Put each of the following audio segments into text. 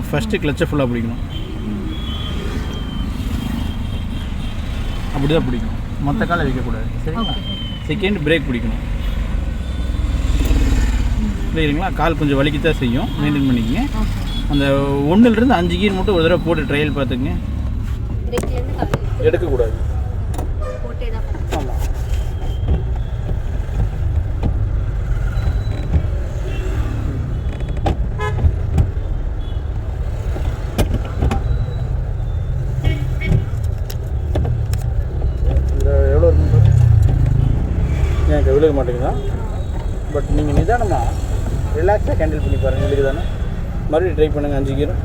First கிளச்சை ஃபுல்லாக பிடிக்கணும். அப்படி தான் பிடிக்கணும், மொத்த காலை வைக்கக்கூடாது. சரிங்களா? செகண்ட் பிரேக் பிடிக்கணும். சரிங்களா? கால் கொஞ்சம் வலிக்கத்தான் செய்யும், மெயின்டைன் பண்ணிக்கங்க. அந்த 1லேருந்து 5 கீர் மட்டும் ஒரு தடவை போட்டு ட்ரையல் பார்த்துக்குங்க. எடுக்கக்கூடாது. ஆமாம். எவ்வளோ இருக்கு எனக்கு விழுக மாட்டேங்குதா? பட் நீங்கள் நிதானமாக ரிலாக்ஸாக ஹேண்டில் பண்ணி பாருங்கள். விழுகு தானே? மறுபடியும் ட்ரை பண்ணுங்கள். 5 கீரும்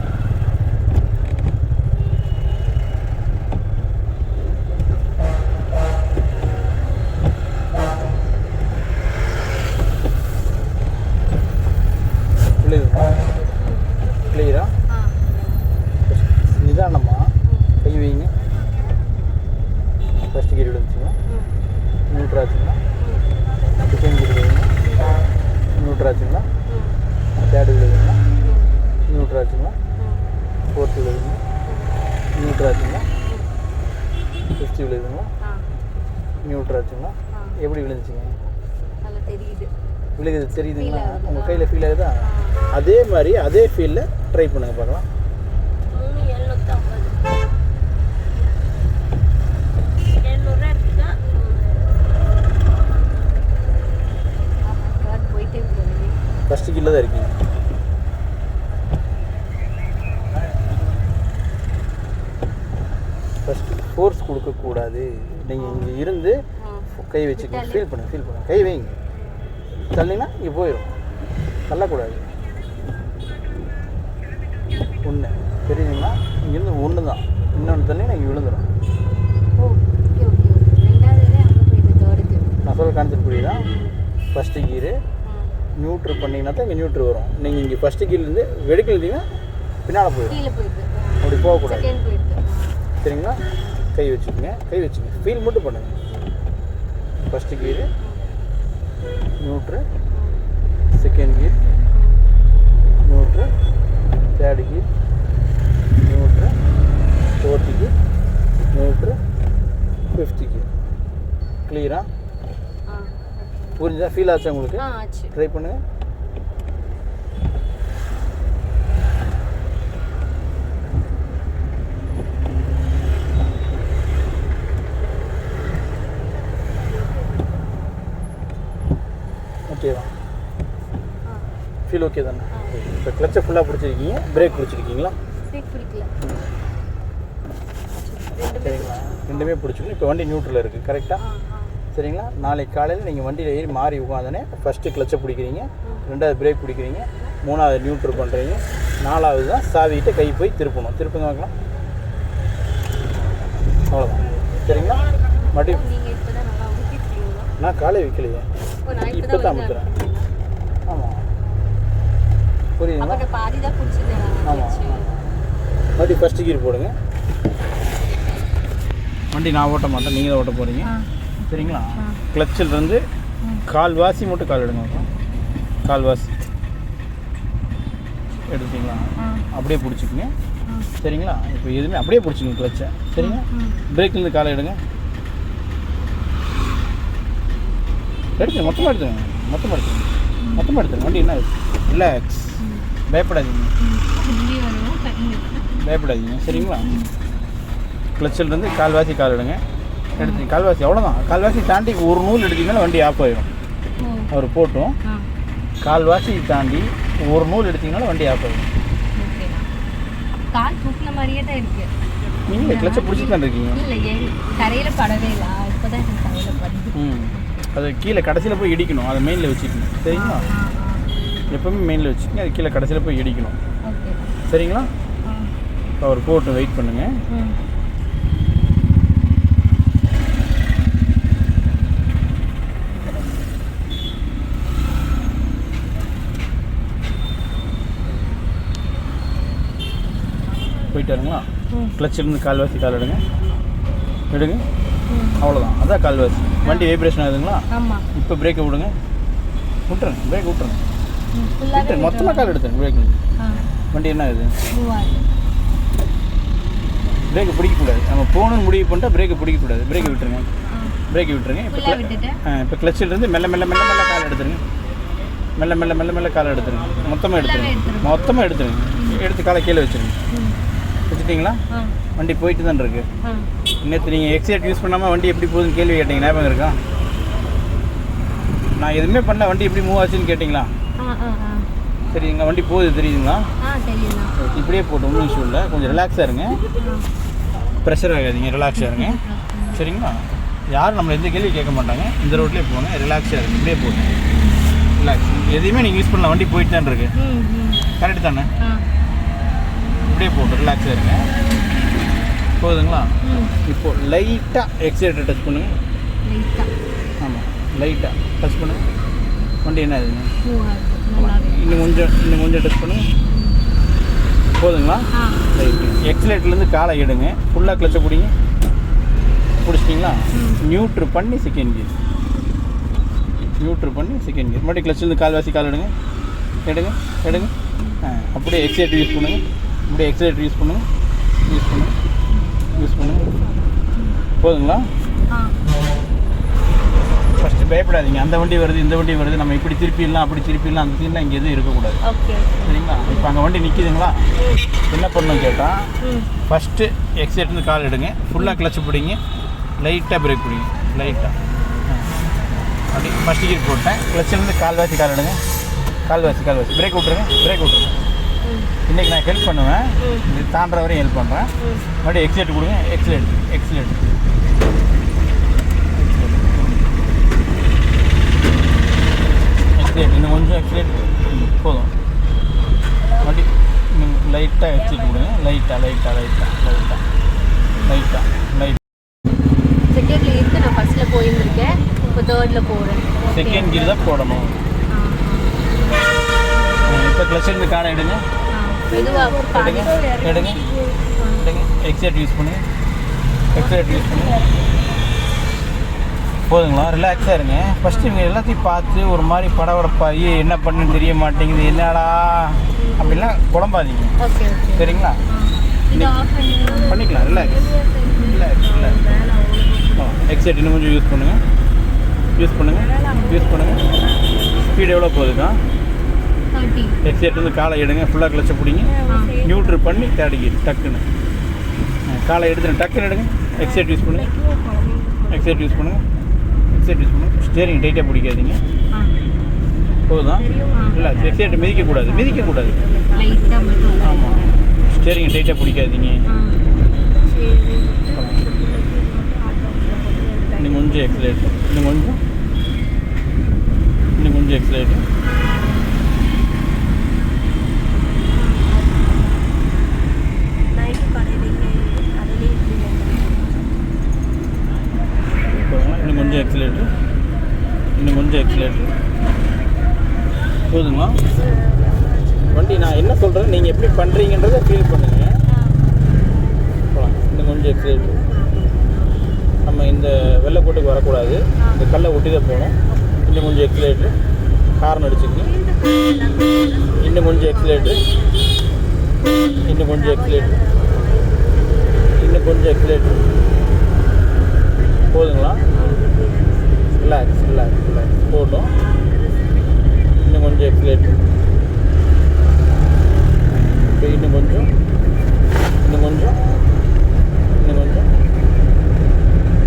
கிளியரா? நிதானமாக கை வைங்க. ஃபஸ்ட்டு கீர் விழுந்துச்சுங்களா? நியூட்ராச்சுங்களா? செகண்ட் கீர் விழுதுங்க. நியூட்ராச்சுங்களா? தேர்டு விழுதுங்களா? நியூட்ராச்சுங்களா? ஃபோர்த்து விழுதுங்க. நியூட்ராச்சுங்களா? ஃபிஃப்த்து விழுதுங்களா? நியூட்ராச்சுங்களா? எப்படி விழுந்துச்சுங்க? விழுகுது தெரியுதுங்களா? உங்கள் கையில் ஃபீல் ஆகுதா? அதே மாதிரி அதே ஃபீல்டில் ட்ரை பண்ணுங்கள் பார்க்கலாம். ஃபஸ்ட்டு கீழே தான் இருக்கீங்க. ஃபஸ்ட்டு ஃபோர்ஸ் கொடுக்கக்கூடாது. நீங்கள் இங்கே இருந்து கை வச்சுக்கோங்க. ஃபீல் பண்ணுங்கள். கை வைங்க. தள்ளிங்கன்னா இங்கே போயிடும். தள்ளக்கூடாது. ஒன்று தெரியுதுங்களா? இங்கேருந்து ஒன்று தான். இன்னொன்று தள்ளிங்கன்னா இங்கே விழுந்துடும். நான் சொல்ல கான்செப்ட் புரியுதா? ஃபஸ்ட்டு கீரு நியூட்ரு பண்ணிங்கன்னா தான் இங்கே நியூட்ரு வரும். நீங்கள் இங்கே ஃபஸ்ட்டு கீர்லேருந்து வெடிக்க எழுதிங்கன்னா பின்னால் போயிடும். அப்படி போகக்கூடாது. சரிங்களா? கை வச்சுக்கோங்க. ஃபீல் மட்டும் பண்ணுங்கள். ஃபஸ்ட்டு கீரு நியூட்ரு, செகண்ட் கீர் நியூட்ரு, தேர்டு கீர் நியூட்ரு, ஃபோர்த்து கீர் நியூட்ரு, ஃபிஃப்த்து கீர். கிளியரா? புரிஞ்சா? ஃபீல் ஆச்சா உங்களுக்கு? ட்ரை பண்ணுங்கள். ஓகேவா? ஃபீல் ஓகே தானே? இப்போ கிளச்சை ஃபுல்லாக பிடிச்சிருக்கீங்க. பிரேக் பிடிச்சிருக்கீங்களா? சரிங்களா? ரெண்டுமே பிடிச்சிக்கணும். இப்போ வண்டி நியூட்ரலில் இருக்குது. கரெக்டாக? சரிங்களா? நாளைக்கு காலையில் நீங்கள் வண்டியில் ஏறி மாறி உட்காந்தோடனே ஃபஸ்ட்டு கிளச்சை பிடிக்கிறீங்க, 2வது பிரேக் பிடிக்கிறீங்க, 3வது நியூட்ரு பண்ணுறீங்க, 4வது தான் சாவிகிட்ட கை போய் திருப்பணும். திருப்புங்க பார்க்கலாம். அவ்வளோதான். சரிங்களா? மறுபடியும் நான் காலை வைக்கலையே, இப்போ தான் அமுத்துறேன். ஆமாம், புரியுதுங்களா? ஆமாம். மறுபடியும் ஃபஸ்ட்டு கீர் போடுங்க. வண்டி நான் ஓட்ட மாட்டேன், நீங்கள் தான் ஓட்ட போகிறீங்க. சரிங்களா? கிளச்சில் இருந்து கால்வாசி மட்டும் கால் எடுங்க. கால்வாசி எடுத்தீங்களா? அப்படியே பிடிச்சிக்கங்க. சரிங்களா? இப்போ எதுவுமே அப்படியே பிடிச்சிக்கங்க கிளச்சை. சரிங்களா? பிரேக்லேருந்து காலை எடுங்க. எடுத்துங்க. மொத்தமாக எடுத்துங்க. வண்டி என்ன ரிலாக்ஸ். பயப்படாதீங்க. சரிங்களா? கிளச்சிலிருந்து கால்வாசி கால் எடுங்க. எடுத்து கால்வாசி அவ்வளோதான். கால்வாசி தாண்டி ஒரு நூல் எடுத்தீங்கன்னா வண்டி ஆஃப் ஆகிடும். அவர் போட்டும் கால்வாசி தாண்டி ஒரு நூல் எடுத்தீங்கன்னா வண்டி ஆஃப் ஆகிடும். நீங்கள் கிளச்சை பிடிச்சி தான் இருக்கீங்க. அது கீழே கடைசியில் போய் இடிக்கணும். அதை மெயினில் வச்சுக்கணும். சரிங்களா? எப்போவுமே மெயினில் வச்சுக்கோங்க. அது கீழே கடைசியில் போய் இடிக்கணும். சரிங்களா? அவர் போட்டு வெயிட் பண்ணுங்கள். போயிட்டாருங்களா? கிளச்சிலிருந்து கால்வாசி கால் எடுங்க. அவ்வளோதான். அதான் கால்வாசி. வண்டி வைப்ரேஷன் ஆகுதுங்களா? இப்போ பிரேக்கை விடுங்க. விட்டுருங்க. பிரேக் விட்டுருங்க. மொத்தமாக கால் எடுத்துங்க. பிரேக் வண்டி என்ன ஆகுது? மூவாது. பிரேக்கு பிடிக்கக்கூடாது. நம்ம போகணுன்னு முடிவு பண்ணிட்டா பிரேக்கு பிடிக்கக்கூடாது. பிரேக்கை விட்டுருங்க. பிரேக்கை விட்டுருங்க. இப்போ கிளச்சிலிருந்து மெல்ல மெல்ல மெல்ல மெல்ல கால் எடுத்துருங்க. மெல்ல மெல்ல மெல்ல மெல்ல காலை எடுத்துருங்க. மொத்தமாக எடுத்துருங்க. எடுத்து காலை கீழே வச்சுருங்க. வச்சுட்டிங்களா? வண்டி போயிட்டு தான் இருக்கு. நேற்று நீங்கள் எக்ஸைட் யூஸ் பண்ணாமல் வண்டி எப்படி போகுதுன்னு கேள்வி கேட்டீங்க, ஞாபகம் இருக்கா? நான் எதுவுமே பண்ணல, வண்டி எப்படி மூவ் ஆச்சுன்னு கேட்டிங்களா? சரி, எங்கள் வண்டி போகுது தெரியுதுங்களா? இப்படியே போட்டு ஒன்றும் இஷ்யூ இல்லை. கொஞ்சம் ரிலாக்ஸாக இருங்க, ப்ரெஷர் ஆகாதீங்க, ரிலாக்ஸாக இருங்க. சரிங்களா? யாரும் நம்மளை எந்த கேள்வி கேட்க மாட்டாங்க. இந்த ரோட்லேயே போங்க, ரிலாக்ஸாக இருக்குது. இப்படியே போட்டு ரிலாக்ஸ். எதையுமே நீங்கள் யூஸ் பண்ணலாம், வண்டி போயிட்டு தான் இருக்கு. கரெக்டு தானே? இப்படியே போட்டு ரிலாக்ஸாக இருங்க. போதுங்களா? இப்போது லைட்டாக எக்ஸைட்டர் டச் பண்ணுங்கள். ஆமாம், லைட்டாக டச் பண்ணுங்கள். வண்டி என்ன ஆகுதுங்க? இன்னும் கொஞ்சம் டச் பண்ணுங்கள். போதுங்களா? ரைட்டு. எக்ஸிலேட்டர்லேருந்து காலை எடுங்க, ஃபுல்லாக கிளச்சை பிடிங்க. பிடிச்சிட்டிங்களா? நியூட்ரு பண்ணி செகண்ட் கியர். மறுபடியும் கிளச்சிலேருந்து கால்வாசி கால் எடுங்க. அப்படியே எக்ஸைட்டர் யூஸ் பண்ணுங்கள். யூஸ் பண்ணுங்கள். போதுங்களா? ஃபஸ்ட்டு பயப்படாதீங்க. அந்த வண்டி வருது, இந்த வண்டி வருது, நம்ம இப்படி திருப்பிடலாம், அப்படி திருப்பிடலாம், அந்த சீன்லாம் இங்கே எதுவும் இருக்கக்கூடாது. சரிங்களா? இப்போ அங்கே வண்டி நிற்கிதுங்களா? என்ன பண்ணணும் கேட்டால், ஃபஸ்ட்டு எக்ஸைட்லேருந்து கால் எடுங்க, ஃபுல்லாக கிளச்சு பிடிங்க, லைட்டாக பிரேக் பிடிங்க. லைட்டாக அப்படி ஃபஸ்ட்டு கீர் போட்டேன். கிளச்சிலேருந்து கால்வாசி கால் எடுங்க. கால்வாசி பிரேக் விட்ருங்க. இன்றைக்கி நான் ஹெல்ப் பண்ணுவேன், இது தாண்டுற வரையும் ஹெல்ப் பண்ணுறேன். மறுபடியும் எக்ஸைட் கொடுங்க. எக்ஸிலேட் இன்னும் கொஞ்சம் எக்ஸிலேட் போதும். மறுபடியும் இன்னும் லைட்டாக எக்ஸைட் கொடுங்க. லைட்டாக செகண்ட்ல இருந்து நான் ஃபர்ஸ்ட்டில் போயிருந்திருக்கேன், இப்போ தேர்டில் போகிறேன். செகண்ட் கீர் தான் போடணும். இப்போ கிளச்சிலிருந்து காரை எடுங்க. எக்ஸைட் யூஸ் பண்ணுங்க. போதுங்களா? ரிலாக்ஸாக இருங்க. ஃபஸ்ட்டு இவங்க எல்லாத்தையும் பார்த்து ஒரு மாதிரி படபடப்பாகி என்ன பண்ணுன்னு தெரிய மாட்டேங்குது, என்னடா அப்படின்லாம் குழம்பாதீங்க. சரிங்களா? பண்ணிக்கலாம். ரிலாக்ஸ். எக்ஸைட் இன்னும் கொஞ்சம் யூஸ் பண்ணுங்கள். ஸ்பீடு எவ்வளோ போகுதுக்கா? எக்ஸைட் வந்து காலை எடுங்க, ஃபுல்லாக கிளச்சை பிடிங்க, நியூட்ரு பண்ணி தேர்ட் கியர் டக்குன்னு காலை எடுத்துட்டு டக்குன்னு எடுங்க. எக்ஸைட் யூஸ் பண்ணுங்கள். ஸ்டேரிங் டைட்டாக பிடிக்காதீங்க. போதுதான்? இல்லை, எக்ஸைட் மிதிக்கக்கூடாது. ஆமாம், ஸ்டேரிங் டைட்டாக பிடிக்காதீங்க. இன்னும் கொஞ்சம் எக்ஸைட். இன்னும் கொஞ்சம் எக்ஸிலேட்டர். போதுமா? வண்டி நான் என்ன சொல்கிறேன், நீங்கள் எப்படி பண்ணுறீங்கன்றதை ஃபீல் பண்ணுங்கள். இன்னும் கொஞ்சம் எக்ஸிலேட்டர். நம்ம இந்த வெள்ளைக்கோட்டுக்கு வரக்கூடாது, இந்த கல்லை ஒட்டி தான் போகணும். இன்னும் கொஞ்சம் எக்ஸிலேட்டர். ஹார்ன் அடிச்சுக்கங்க. இன்னும் கொஞ்சம் எக்ஸிலேட்டர். போதுங்களா? ரிலாக்ஸ் போட்டோம். இன்னும் கொஞ்சம் எக்ஸிலேட்டர். இப்போ இன்னும் கொஞ்சம்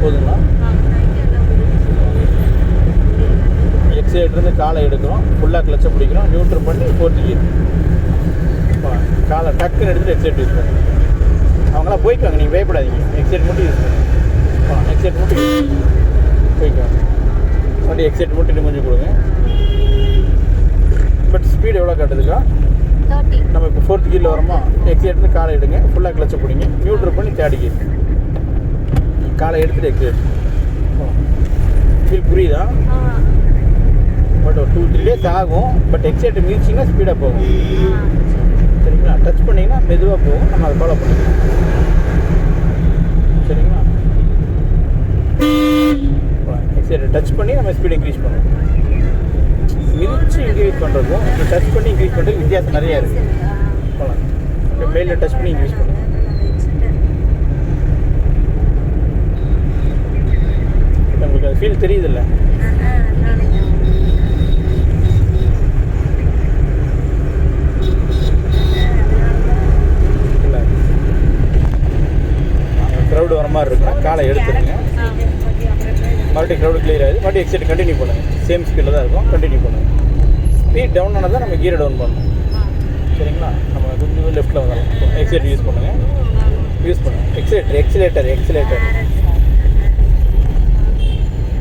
போதுங்களா? எக்ஸிலேட்டருந்து காலை எடுக்கிறோம், ஃபுல்லாக கிளச்சை பிடிக்கிறோம், நியூட்ரு பண்ணி ஃபோர்த் கியர். காலை டக்குன்னு எடுத்துகிட்டு எக்ஸைட் யூஸ் பண்ணுங்க. அவங்களாம் போய்க்குவாங்க, நீங்கள் பயப்படாதீங்க. எக்ஸைட் மட்டும் யூஸ் பண்ணுங்க. போய்க்குவாங்க. வண்டி எக்ஸைட் மட்டும் இன்னும் கொஞ்சம் கொடுங்க. பட் ஸ்பீடு எவ்வளோ காட்டுதுக்கா? நம்ம இப்போ ஃபோர்த் கீரில் வரோமா? எக்ஸைட்லேருந்து காலை எடுங்க, ஃபுல்லாக கிளச்சை பிடிங்க, நியூட்ரு பண்ணி தேர்ட் கியர். காலை எடுத்துகிட்டு எக்ஸைட். ஃபீல் புரியுதா? பட் ஒரு 2-3 days ஆகும். பட் எக்ஸைட் மிதிச்சிங்கன்னா ஸ்பீடாக போகும். சரிங்களா? டச் பண்ணிங்கன்னா மெதுவாக போகும். நம்ம அதை ஃபாலோ பண்ணிக்கலாம். சரிங்களா? எக்ஸைட் டச் பண்ணி நம்ம ஸ்பீட் இன்க்ரீஸ் பண்ணுவோம். மிதிச்சு இன்க்ரீஸ் பண்ணுறதுக்கும் டச் பண்ணி இன்க்ரீஸ் பண்ணுறதுக்கு வித்தியாசம் நிறையா இருக்குது. போகலாம். மெயிலில் டச் பண்ணி யூஸ் பண்ணுங்கள். உங்களுக்கு அது ஃபீல் தெரியுதில்ல? இல்லை க்ரௌடு வர மாதிரி இருக்குன்னா காலை எடுத்துருங்க. மறுபடியும் க்ரௌடு கிளியர் ஆகுது. மறுபடியும் எக்ஸைட் கண்டினியூ பண்ணுங்கள். சேம் ஸ்பீடில் தான் இருக்கும். கண்டினியூ பண்ணுங்கள். ஸ்பீட் டவுன் ஆனால் தான் நம்ம கீரை டவுன் பண்ணணும். சரிங்களா? நம்ம கொஞ்சம் லெஃப்ட்டில் வரலாம். எக்ஸைட் யூஸ் பண்ணுங்கள். யூஸ் பண்ணுங்கள். எக்ஸிலேட்டர்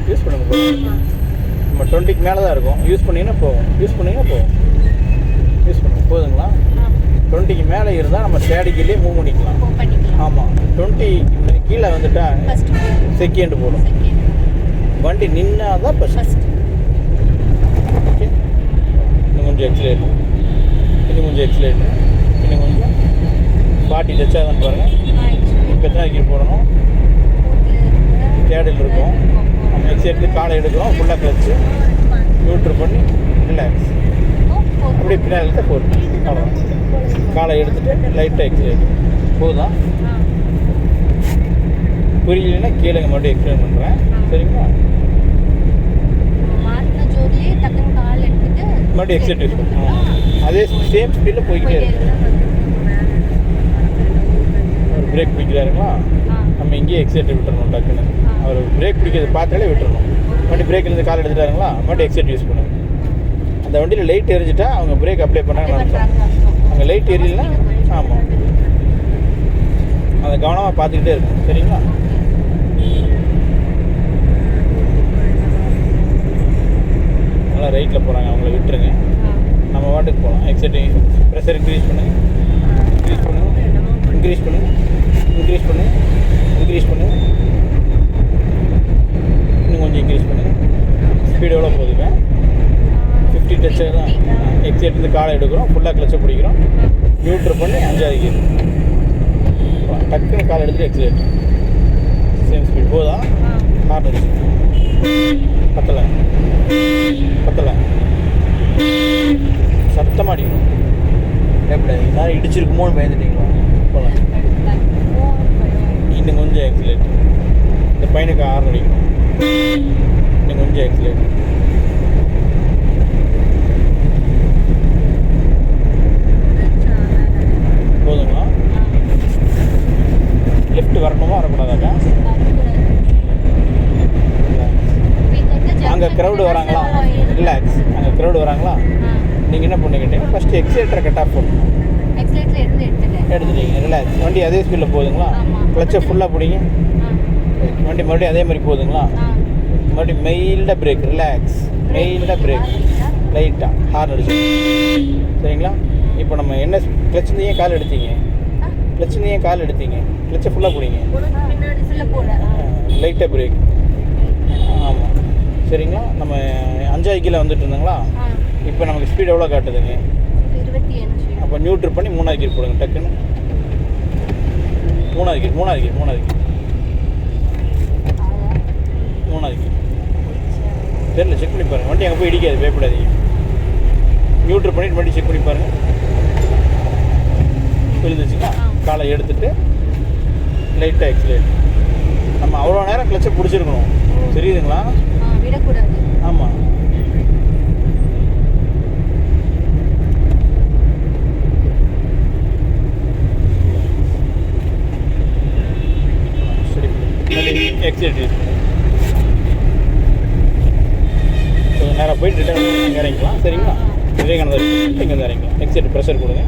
யூஸ் பண்ணுங்கள். நம்ம 20க்கு மேலே தான் இருக்கும். யூஸ் பண்ணிங்கன்னா போகும். யூஸ் பண்ணுங்கள். போதுங்களா? 20க்கு மேலே இருந்தால் நம்ம ஸ்டாடிக்கிலே மூவ் பண்ணிக்கலாம். ஆமாம். 20 கீழே வந்துட்டா செகண்ட் போடும். வண்டி நின்னா தான் ஃபஸ்ட். ஓகே, இன்னும் கொஞ்சம் எக்ஸிலேட், இன்னும் கொஞ்சம் 40 டச் ஆகுதுன்னு பாருங்கள். இப்போ எத்தனை கீர் போடணும்? தேடில் இருக்கும். நம்ம எக்ஸைட் காலை எடுக்கிறோம். ஃபுல்லாக கிளச்சு நியூட்ரு பண்ணி ரிலாக்ஸ். அப்படியே பின்னாடி இழுத்த போட்டு அவ்வளோதான். காலை எடுத்துகிட்டு லைட்டாக எக்ஸைட் போதுதான். புரியலைன்னா கேளுங்க, மறுபடியும் எக்ஸ்பிளைன் பண்ணுறேன். சரிங்களா? மறுபடியும் எக்ஸைட் யூஸ் பண்ணுறோம். அதே சேம் ஸ்பீடில் போய்கிட்டே இருக்கும். அவர் பிரேக் பிடிக்கிறாருங்களா? நம்ம இங்கேயே எக்ஸைட் விட்டுறணும். டக்குன்னு அவர் பிரேக் பிடிக்கிறது பார்த்தாலே விட்டுறணும். மறுபடியும் பிரேக்லேருந்து கால் எடுத்துட்டாருங்களா? மறுபடியும் எக்ஸைட் யூஸ் பண்ணுங்க. அந்த வண்டியில் லைட் எரிஞ்சிட்டா அவங்க பிரேக் அப்ளை பண்ணாங்கன்னு அர்த்தம். அங்கே லைட் எரியலைன்னா ஆமாம், அதை கவனமாக பார்த்துக்கிட்டே இருக்கும். சரிங்களா? நல்லா ரைட்டில் போகிறாங்க, அவங்கள விட்டுருங்க. நம்ம வாட்டுக்கு போகலாம். எக்ஸைட்டிங் ப்ரெஷர் இன்க்ரீஸ் பண்ணுங்கள். இன்னும் கொஞ்சம் இன்க்ரீஸ் பண்ணுங்கள். ஸ்பீடு எவ்வளோ போகுதுங்க? 50 டச் தான். எக்ஸைட் இருந்து காலை எடுக்கிறோம். ஃபுல்லாக கிளச்சை பிடிக்கிறோம். நியூட்ரு பண்ணி 5வது கீர் டக்குன்னு காலை எடுத்து எக்ஸைட் சேம் ஸ்பீட் போதா? ஹார்ன் அடிச்சு பத்தலை சத்தமாக அடிக்கணும். எப்படி நான் இடிச்சிருக்குமோன்னு பயந்துட்டீங்களா? போகலாம். இன்னும் கொஞ்சம் எக்ஸைட். இந்த பையனுக்கு ஹார்ன் அடிக்கணும். இன்னும் கொஞ்சம் எக்ஸைட். போதுங்களா? லெஃப்ட் வரணுமா வரக்கூடாதாக்கா? அங்கே க்ரௌடு வராங்களா? ரிலாக்ஸ். அங்கே க்ரௌடு வராங்களா? நீங்கள் என்ன பண்ணிக்கிட்டீங்க? ஃபஸ்ட்டு எக்ஸைட்டரை கட் ஆஃப் பண்ணணும். எடுத்துட்டீங்க. ரிலாக்ஸ். வண்டி அதே ஸ்பீடில் போகுதுங்களா? கிளச்சை ஃபுல்லாக பிடிங்க. வண்டி மறுபடியும் அதே மாதிரி போகுதுங்களா? மறுபடியும் மெயில்டாக பிரேக். ரிலாக்ஸ். மெயில்டாக பிரேக். லைட்டாக ஹார்ன் அடிச்சு. சரிங்களா? இப்போ நம்ம என்ன கிளச்சுன்னு ஏன் கால் எடுத்தீங்க? கிளச்சை ஃபுல்லாக பிடிங்க. லைட்டாக பிரேக். ஆமாம். சரிங்களா? நம்ம 5வது கீழே வந்துட்டு இருந்தாங்களா? இப்போ நமக்கு ஸ்பீட் எவ்வளோ காட்டுதுங்க? 25. அப்போ நியூட்ரு பண்ணி 3வது கீர் போடுங்க. டக்குன்னு 3வது கீர். 3வது கீர் தெரியல. செக் பண்ணி பாருங்கள். வண்டி அங்கே போய் இடிக்காது, பயப்படாதீங்க. நியூட்ரு பண்ணிட்டு வண்டி செக் பண்ணி பாருங்கள். விழுந்துச்சுன்னா காலை எடுத்துகிட்டு லைட்டாக எக்ஸைட். நம்ம அவ்வளோ நேரம் கிளச்சை பிடிச்சிருக்கணும். தெரியுதுங்களா? விடக்கூடாது. ஆமாம். சரி, எக்ஸைட் யூஸ் பண்ணு. கொஞ்சம் நேரம் போயிட்டு ரிட்டர்ன் இங்கே இறங்கிக்கலாம். சரிங்களா? விவேகானந்தர் இங்கே வந்து இறங்கிக்கலாம். எக்ஸைட் ப்ரெஷர் கொடுங்க.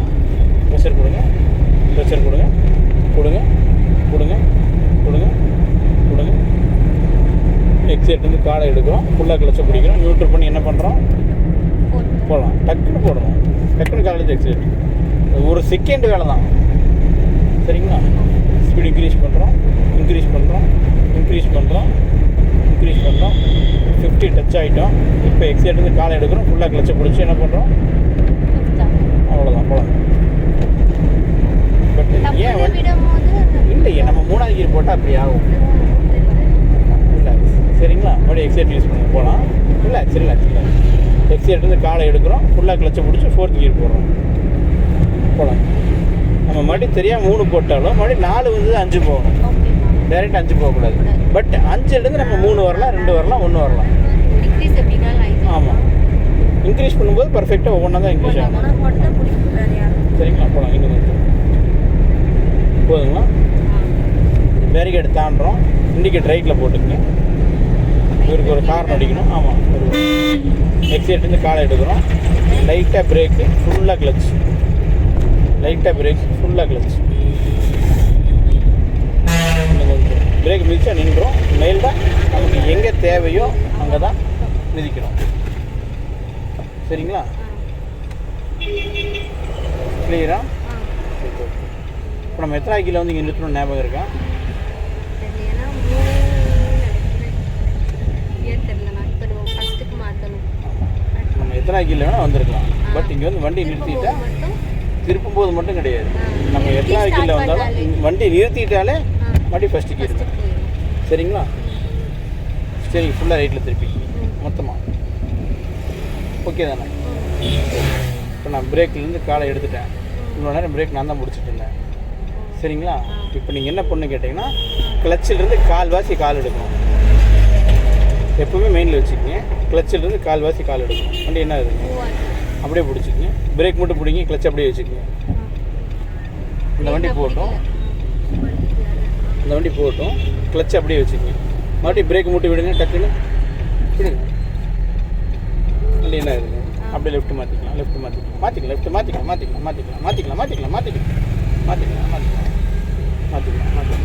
எக்ஸைட் வந்து காலை எடுக்கிறோம். ஃபுல்லாக கிளச்சை பிடிக்கிறோம். நியூட்ரு பண்ணி என்ன பண்ணுறோம்? போடலாம். டக்குன்னு போடணும். டக்குன்னு காலை எடுத்து எக்ஸைட். ஒரு செகண்ட் வேலை தான். சரிங்களா? ஸ்பீட் இன்க்ரீஸ் பண்ணுறோம். 50 டச் ஆகிட்டோம். இப்போ எக்ஸைட் வந்து காலை எடுக்கிறோம். ஃபுல்லாக கிளச்சை பிடிச்சி என்ன பண்ணுறோம்? அவ்வளோதான். போகலாம். பட் ஏன் இல்லையே, நம்ம 3வது கீர் போட்டால் அப்படி ஆகும். ரிலாக்ஸ். சரிங்களா? மறுபடியும் எக்ஸைட் யூஸ் பண்ணி போகலாம். ரிலாக்ஸ். எக்ஸைட் வந்து காலை எடுக்கிறோம். ஃபுல்லாக கிளச்சை பிடிச்சி 4th கீர் போடுறோம். போகலாம். நம்ம மறுபடியும் தெரியாமல் 3 போட்டாலும் மறுபடியும் 4 வந்து 5 போகணும். ஓகேம்மா. டைரெக்ட் 5 போகக்கூடாது. பட் 5லேருந்து நம்ம 3 வரலாம், 2 வரலாம், 1 வரலாம். டிக்ரீஸ் எப்படின்னா லைட். ஆமாம், இன்க்ரீஸ் பண்ணும்போது பர்ஃபெக்டாக ஒவ்வொன்றா தான் இன்க்ரீஸ் ஆகும். சரிங்களா, போகலாம். இன்னும் கொஞ்சம் போதுங்களா? பேரிகேடு தாண்டுறோம். இண்டிகேட் ரைட்டில் போட்டுக்கங்க. இவருக்கு ஒரு காரணம் அடிக்கணும். ஆமாம், ஒரு எக்ஸைட்லேருந்து காலை எடுக்கிறோம். லைட்டாக பிரேக்கு, ஃபுல்லாக கிளச். லைட்டாக பிரேக், ஃபுல்லாக கிளச். இன்னும் கொஞ்சம் பிரேக் மிதிச்சா நின்றோம். மைல்டாக நமக்கு எங்கே தேவையோ அங்கே தான் மிதிக்கணும். சரிங்களா? கிளியரா? இப்போ நம்ம எத்தனை கிலோ வந்து இங்கே நிறுத்தணும் ஞாபகம் இருக்கா? நம்ம எத்தனை கிலோ வேணால் வந்திருக்கலாம். பட் இங்கே வந்து வண்டி நிறுத்திட்டா திருப்பும் போது மட்டும் கிடையாது. நம்ம எத்தனை கிலோ வந்தாலும் வண்டி நிறுத்திட்டாலே வண்டி ஃபஸ்ட்டு கீழ். சரிங்களா? சரி, ஃபுல்லாக ரைட்டில் திருப்பி மொத்தமாக ஓகே தானே? இப்போ நான் பிரேக்லேருந்து காலை எடுத்துட்டேன். இவ்வளோ நேரம் பிரேக் நான் தான் முடிச்சுட்டு இருந்தேன். சரிங்களா? இப்போ நீங்கள் என்ன பண்ணு கேட்டிங்கன்னா, கிளச்சிலிருந்து கால்வாசி கால் எடுக்கணும். எப்போவுமே மெயினில் வச்சுக்கோங்க. கிளச்சிலிருந்து கால்வாசி கால் எடுக்கணும். வண்டி என்ன ஆகுதுங்க, அப்படியே பிடிச்சிக்கங்க. பிரேக் மட்டும் பிடிங்க, கிளச் அப்படியே வச்சுக்கோங்க. இந்த வண்டி போட்டோம், இந்த வண்டி போட்டோம், கிளச் அப்படியே வச்சுக்கோங்க. மறுபடியும் பிரேக் மட்டும் விடுங்க, டக்குன்னு விடுங்க. வண்டி என்ன ஆகுதுங்க, அப்படியே லெஃப்ட் மாற்றிக்கலாம், லெஃப்ட் மாற்றிக்கலாம், மாற்றிக்கலாம், லெஃப்ட் மாற்றிக்கலாம், மாற்றிக்கலாம், மாற்றிக்கலாம், மாற்றிக்கலாம், மாற்றிக்கலாம், மாற்றிக்கலாம், மாற்றிக்கலாம், மாற்றிக்கலாம், மாற்றிக்கலாம், மாற்றிக்கலாம்.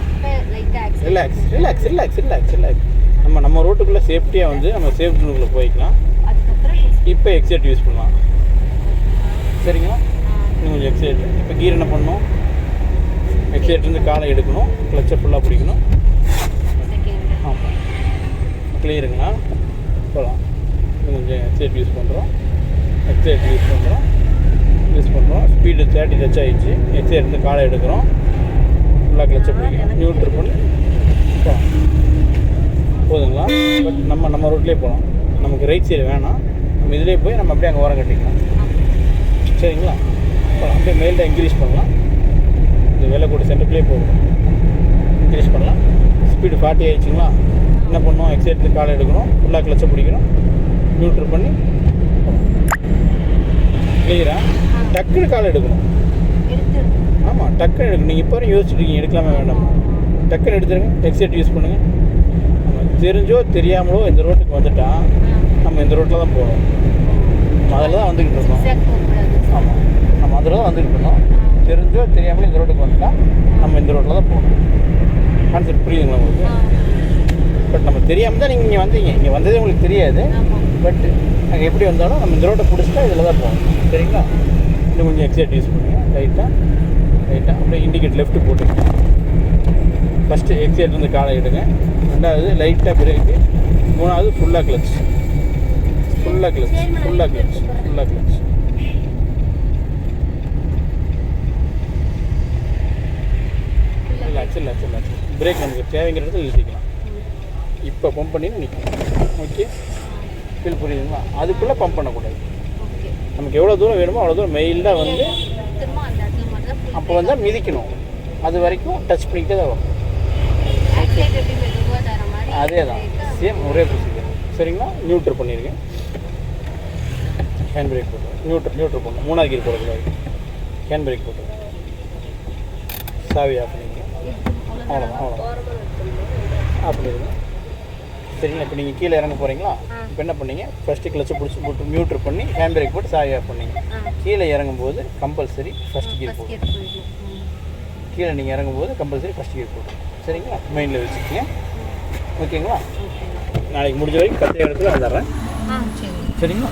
Relax, relax, relax, relax, relax. நம்ம ரோட்டுக்குள்ளே சேஃப்டியாக வந்து நம்ம சேஃப் ஜோனுக்குள்ளே போய்க்கலாம். இப்போ எக்ஸைட் யூஸ் பண்ணலாம். சரிங்களா? இன்னும் கொஞ்சம் எக்ஸைட். இப்போ கீர் என்ன பண்ணணும், எக்ஸைட்லேருந்து காலை எடுக்கணும், கிளச்சை ஃபுல்லாக பிடிக்கணும். ஆமாம், கிளியருங்களா? போகலாம். இன்னும் கொஞ்சம் எக்ஸைட் யூஸ் பண்ணுறோம், எக்ஸைட் யூஸ் பண்ணுறோம், ஸ்பீடு 30 டச் ஆகிடுச்சு. எக்ஸைட்லேருந்து காலை எடுக்கிறோம், ஃபுல்லாக கிளச்சை பிடிக்கணும், நியூட்ரு பண்ணி போகலாம். போதுங்களா? பட் நம்ம ரோட்லேயே போகலாம். நமக்கு ரைட் சைடு வேணாம், நம்ம இதிலே போய் நம்ம அப்படியே அங்கே ஓரம் கட்டிக்கலாம். சரிங்களா? போகலாம். அப்படியே மேல்தான் இன்க்ரீஸ் பண்ணலாம். இந்த வேலைக்கூட சென்டர்லேயே போகணும், இன்க்ரீஸ் பண்ணலாம். ஸ்பீடு 40 ஆகிடுச்சிங்களா? என்ன பண்ணணும், எக்ஸைட்லேருந்து காலை எடுக்கணும், ஃபுல்லாக கிளச்சை பிடிக்கணும், நியூட்ரு பண்ணி கிளியரா? டக்குன்னு காலை எடுக்கணும். ஆமாம், டக்குன்னு எடுக்கணும். நீங்கள் இப்போ வரையும் யோசிச்சுருக்கீங்க எடுக்கலாமா வேண்டாமா? டக்குன்னு எடுத்துருங்க. எக்ஸைட் யூஸ் பண்ணுங்கள். தெரிஞ்சோ தெரியாமலோ இந்த ரோட்டுக்கு வந்துட்டா நம்ம இந்த ரோட்டில் தான் போகணும். நம்ம அதில் தான் வந்துக்கிட்டு இருக்கோம். ஆமாம், நம்ம அதில் தான் வந்துக்கிட்டு இருக்கோம். தெரிஞ்சோ தெரியாமலோ இந்த ரோட்டுக்கு வந்துட்டா நம்ம இந்த ரோட்டில் தான் போகணும். கான்செப்ட் புரியுதுங்களா உங்களுக்கு? பட் நம்ம தெரியாமல் தான் நீங்கள் இங்கே வந்தீங்க. இங்கே வந்ததே உங்களுக்கு தெரியாது. பட் அங்கே எப்படி வந்தாலும் நம்ம இந்த ரோட்டை பிடிச்சிட்டா இதில் தான் போகணும். சரிங்களா? இன்னும் கொஞ்சம் எக்ஸைட் யூஸ் பண்ணுங்கள். ரைட்டாக அப்படியே இண்டிகேட் லெஃப்ட்டு போட்டுக்கங்க. ஃபஸ்ட்டு எக்ஸைட்லேருந்து காலை எடுங்க. ரெண்டாவது லைட்டாக பிரேக்கு. மூணாவது ஃபுல்லாக கிளச், ஃபுல்லாக கிளச், ஃபுல்லாக கிளச், ஃபுல்லாக clutch. Relax, relax, relax. Break நமக்கு தேவைங்கிற இடத்துல நிறுத்திக்கலாம். இப்போ பம்ப் பண்ணி நிற்கணும். ஓகே, ஃபீல் புரியுதுங்களா? அதுக்குள்ளே பம்ப் பண்ணக்கூடாது. நமக்கு எவ்வளோ தூரம் வேணுமோ அவ்வளோ தூரம் மெயில்டாக வந்து அப்போ வந்தால் மிதிக்கணும். அது வரைக்கும் டச் பண்ணிக்கிட்டே தான் வரும். அதே தான், சேம் ஒரே ப்ரொசீஜர். சரிங்களா? நியூட்ரு பண்ணிடுங்க. ஹேண்ட் பிரேக் போட்டு நியூட்ரு பண்ணணும். 3வது கீர் போடக்கூடாது. ஹேண்ட் பிரேக் போட்டு சாவி ஆஃப் பண்ணிடுங்க. அவ்வளோதான் ஆஃப் பண்ணிடுங்க. சரிங்களா? இப்போ நீங்கள் கீழே இறங்க போகிறீங்களா? இப்போ என்ன பண்ணீங்க, ஃபஸ்ட்டு கிளச்சை பிடிச்சி போட்டு நியூட்ரு பண்ணி ஹேண்ட் பிரேக் போட்டு சாவி ஆஃப் பண்ணீங்க. கீழே இறங்கும்போது கம்பல்சரி ஃபஸ்ட் கீர் போட்டு, கீழே நீங்கள் இறங்கும்போது கம்பல்சரி ஃபஸ்ட் கீர் போட்டு. சரிங்களா? மெயினில் வச்சுக்கோங்க. ஓகேங்களா? நாளைக்கு முடிஞ்ச வரைக்கும் கற்ற இடத்துல வந்துடுறேன். சரிங்களா?